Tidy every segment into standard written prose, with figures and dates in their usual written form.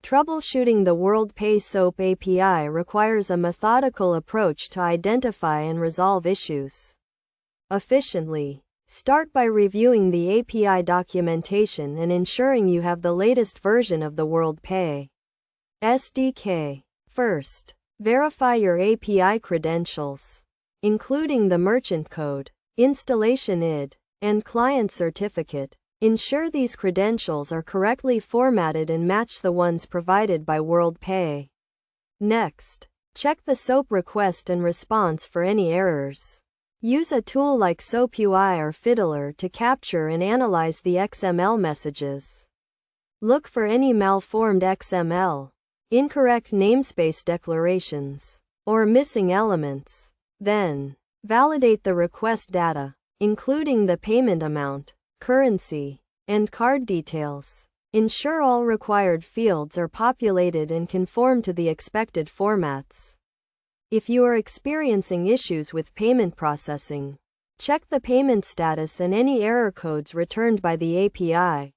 Troubleshooting the WorldPay SOAP API requires a methodical approach to identify and resolve issues efficiently. Start by reviewing the API documentation and ensuring you have the latest version of the WorldPay SDK. First, verify your API credentials, including the merchant code, installation ID, and client certificate. Ensure these credentials are correctly formatted and match the ones provided by WorldPay. Next, check the SOAP request and response for any errors. Use a tool like SOAP UI or Fiddler to capture and analyze the XML messages. Look for any malformed XML, incorrect namespace declarations, or missing elements. Then, validate the request data, including the payment amount, currency, and card details. Ensure all required fields are populated and conform to the expected formats. If you are experiencing issues with payment processing, check the payment status and any error codes returned by the API.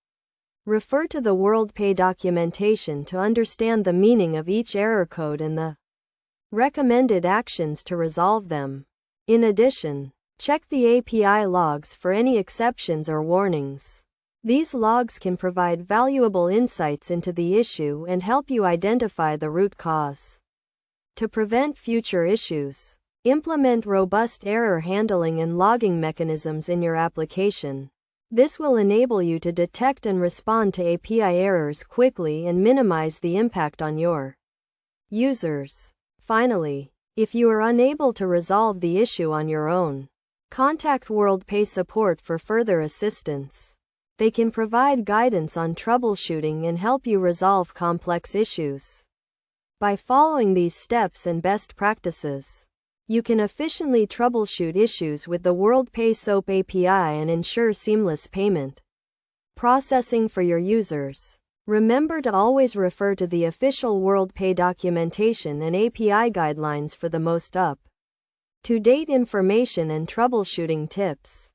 Refer to the WorldPay documentation to understand the meaning of each error code and the recommended actions to resolve them. In addition, check the API logs for any exceptions or warnings. These logs can provide valuable insights into the issue and help you identify the root cause. To prevent future issues, implement robust error handling and logging mechanisms in your application. This will enable you to detect and respond to API errors quickly and minimize the impact on your users. Finally, if you are unable to resolve the issue on your own, contact WorldPay support for further assistance. They can provide guidance on troubleshooting and help you resolve complex issues. By following these steps and best practices, you can efficiently troubleshoot issues with the WorldPay SOAP API and ensure seamless payment processing for your users. Remember to always refer to the official WorldPay documentation and API guidelines for the most up-to-date information and troubleshooting tips.